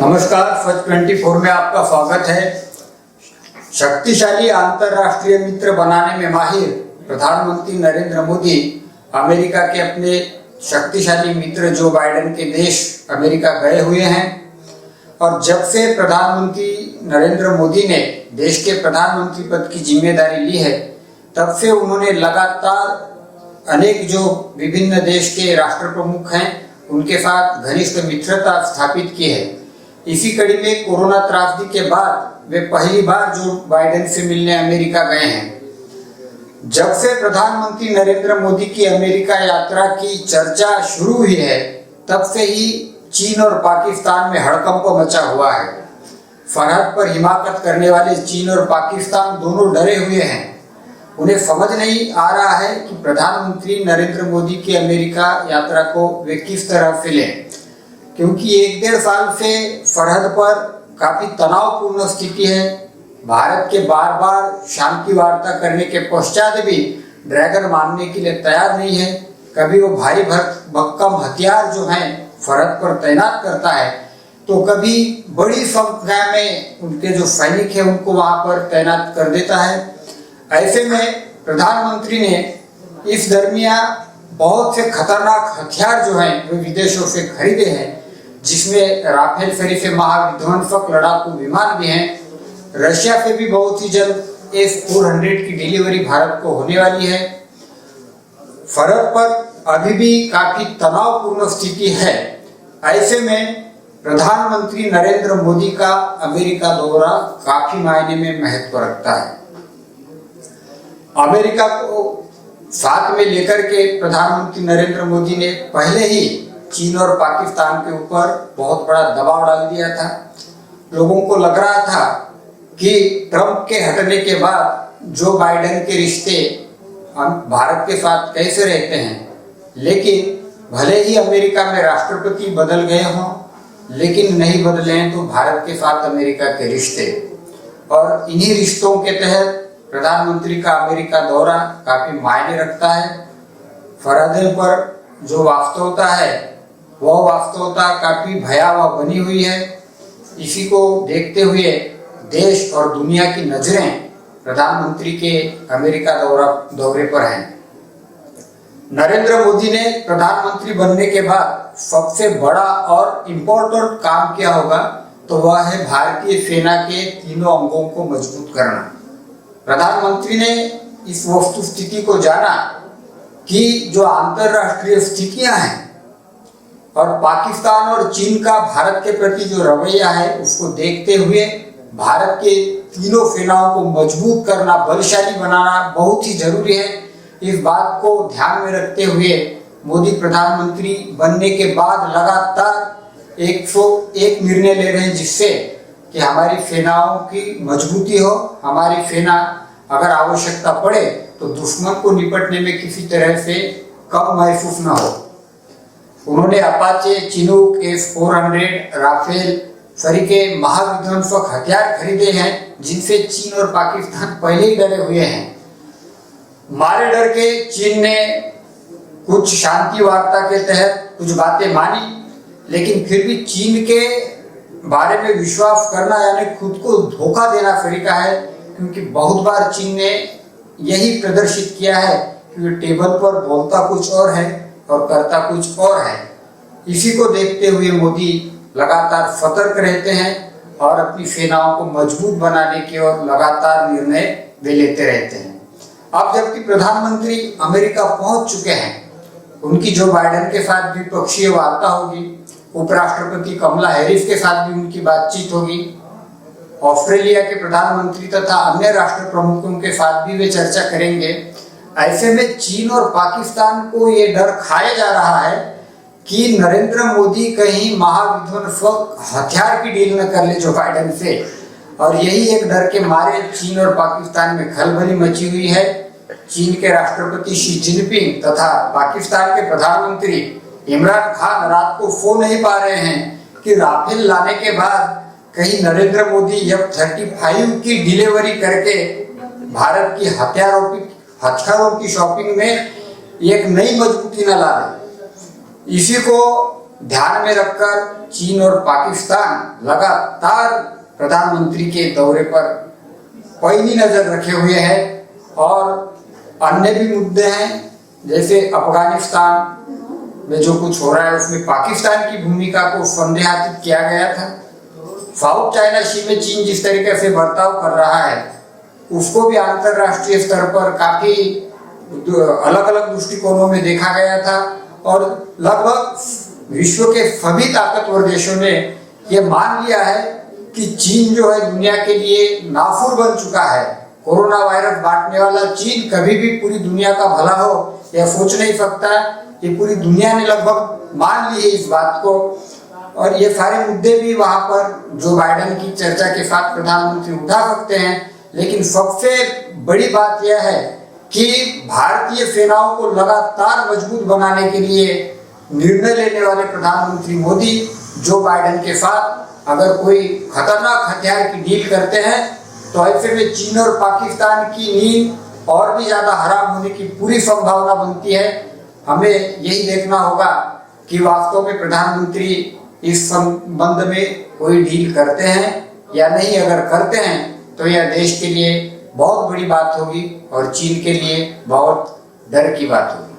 नमस्कार, फर्स्ट 24 में आपका स्वागत है। शक्तिशाली अंतरराष्ट्रीय मित्र बनाने में माहिर प्रधानमंत्री नरेंद्र मोदी अमेरिका के अपने शक्तिशाली मित्र जो बाइडेन के देश अमेरिका गए हुए हैं। और जब से प्रधानमंत्री नरेंद्र मोदी ने देश के प्रधानमंत्री पद की जिम्मेदारी ली है, तब से उन्होंने लगातार अनेक जो विभिन्न देश के राष्ट्र प्रमुख हैं उनके साथ घनिष्ठ मित्रता स्थापित की है। इसी कड़ी में कोरोना त्रासदी के बाद वे पहली बार जो बाइडेन से मिलने अमेरिका गए हैं। जब से प्रधानमंत्री नरेंद्र मोदी की अमेरिका यात्रा की चर्चा शुरू हुई है, तब से ही चीन और पाकिस्तान में हड़कंप मचा हुआ है। सरहद पर हिमाकत करने वाले चीन और पाकिस्तान दोनों डरे हुए हैं। उन्हें समझ नहीं आ रहा है कि प्रधानमंत्री नरेंद्र मोदी की अमेरिका यात्रा को वे किस तरह से लें, क्योंकि 1-1.5 साल से सरहद पर काफी तनावपूर्ण स्थिति है। भारत के बार बार शांति वार्ता करने के पश्चात भी ड्रैगन मानने के लिए तैयार नहीं है। कभी वो भारी भरकम हथियार जो हैं सरहद पर तैनात करता है, तो कभी बड़ी संख्या में उनके जो सैनिक हैं उनको वहां पर तैनात कर देता है। ऐसे में प्रधानमंत्री ने इस दरमियान बहुत से खतरनाक हथियार जो हैं वे विदेशों से खरीदे हैं, जिसमें राफेल सरीखे महाविध्वंसक लड़ाकू विमान भी हैं। रशिया से भी बहुत ही जल्द S-400 की डिलीवरी भारत को होने वाली है। सरहद पर अभी भी काफी तनावपूर्ण स्थिति है। ऐसे में प्रधानमंत्री नरेंद्र मोदी का अमेरिका दौरा काफी मायने में महत्व रखता है। अमेरिका को साथ में लेकर के प्रधानमंत्री नरेंद्र मोदी ने पहले ही चीन और पाकिस्तान के ऊपर बहुत बड़ा दबाव डाल दिया था। लोगों को लग रहा था कि ट्रंप के हटने के बाद जो बाइडेन के रिश्ते हम भारत के साथ कैसे रहते हैं, लेकिन भले ही अमेरिका में राष्ट्रपति बदल गए हों, लेकिन नहीं बदले हैं तो भारत के साथ अमेरिका के रिश्ते। और इन्हीं रिश्तों के तहत प्रधानमंत्री का अमेरिका दौरा काफी मायने रखता है। सरहद पर जो वास्तवता है वह वास्तवता काफी भयावह बनी हुई है। इसी को देखते हुए देश और दुनिया की नजरें प्रधानमंत्री के अमेरिका दौरे पर हैं। नरेंद्र मोदी ने प्रधानमंत्री बनने के बाद सबसे बड़ा और इम्पोर्टेंट काम किया होगा तो वह है भारतीय सेना के तीनों अंगों को मजबूत करना। प्रधानमंत्री ने इस वस्तुस्थिति को जाना कि जो अंतरराष्ट्रीय स्थितियां हैं और पाकिस्तान और चीन का भारत के प्रति जो रवैया है, उसको देखते हुए भारत के तीनों सेनाओं को मजबूत करना, बलशाली बनाना बहुत ही जरूरी है। इस बात को ध्यान में रखते हुए मोदी प्रधानमंत्री बनने के बाद लगातार 101 निर्णय ले रहे हैं, जिससे कि हमारी सेनाओं की मजबूती हो। हमारी सेना अगर आवश्यकता पड़े तो दुश्मन को निपटने में किसी तरह से कम महसूस न हो। उन्होंने अपाचे, चिनूक, S-400, राफेल सरीखे महाविध्वंसक हथियार खरीदे हैं, जिनसे चीन और पाकिस्तान पहले ही डरे हुए हैं। मारे डर के चीन ने कुछ शांति वार्ता के तहत कुछ बातें मानी, लेकिन फिर भी चीन के बारे में विश्वास करना यानी खुद को धोखा देना तरीका है, क्योंकि बहुत बार चीन ने यही प्रदर्शित किया है कि टेबल पर बोलता कुछ और है और करता कुछ और है। इसी को देखते हुए मोदी लगातार सतर्क रहते हैं और अपनी सेनाओं को मजबूत बनाने की ओर लगातार निर्णय वे लेते रहते हैं। अब जबकि प्रधानमंत्री अमेरिका पहुंच चुके हैं, उनकी जो बाइडेन के साथ द्विपक्षीय वार्ता होगी, उपराष्ट्रपति कमला हैरिस के साथ भी उनकी बातचीत होगी, ऑस्ट्रेलिया के प्रधानमंत्री तथा अन्य राष्ट्र प्रमुखों के साथ भी वे चर्चा करेंगे। ऐसे में चीन और पाकिस्तान को ये डर खाया जा रहा है कि नरेंद्र मोदी कहीं महाविध्वंसक हथियार की डील न कर ले जो बाइडेन से। और यही एक डर के मारे चीन और पाकिस्तान में खलबली मची हुई है। चीन के राष्ट्रपति शी जिनपिंग तथा पाकिस्तान के प्रधानमंत्री इमरान खान रात को सो नहीं पा रहे हैं कि राफेल लाने के बाद कहीं नरेंद्र मोदी F-35 की डिलीवरी करके भारत की हथियारों की शॉपिंग में एक नई मजबूती न ला दे। इसी को ध्यान में रखकर चीन और पाकिस्तान लगातार प्रधानमंत्री के दौरे पर पैनी नजर रखे हुए हैं और अन्य भी मुद्दे हैं, जैसे अफगानिस्तान में जो कुछ हो रहा है उसमें पाकिस्तान की भूमिका को संदेहातीत किया गया था। साउथ चाइना सी में चीन जिस तरीके से बर्ताव कर रहा है उसको भी अंतरराष्ट्रीय स्तर पर काफी अलग अलग दृष्टिकोणों में देखा गया था और लगभग विश्व के सभी ताकतवर देशों ने यह मान लिया है कि चीन जो है दुनिया के लिए नाफुर बन चुका है। कोरोना वायरस बांटने वाला चीन कभी भी पूरी दुनिया का भला हो यह सोच नहीं सकता। ये पूरी दुनिया ने लगभग मान ली है इस बात को और ये सारे मुद्दे भी वहां पर जो बाइडेन की चर्चा के साथ प्रधानमंत्री उठा सकते हैं। लेकिन सबसे बड़ी बात यह है कि भारतीय सेनाओं को लगातार मजबूत बनाने के लिए निर्णय लेने वाले प्रधानमंत्री मोदी जो बाइडेन के साथ अगर कोई खतरनाक हथियार की डील करते हैं तो ऐसे में चीन और पाकिस्तान की नींद और भी ज्यादा हराम होने की पूरी संभावना बनती है। हमें यही देखना होगा कि वास्तव में प्रधानमंत्री इस संबंध में कोई डील करते हैं या नहीं। अगर करते हैं तो यह देश के लिए बहुत बड़ी बात होगी और चीन के लिए बहुत डर की बात होगी।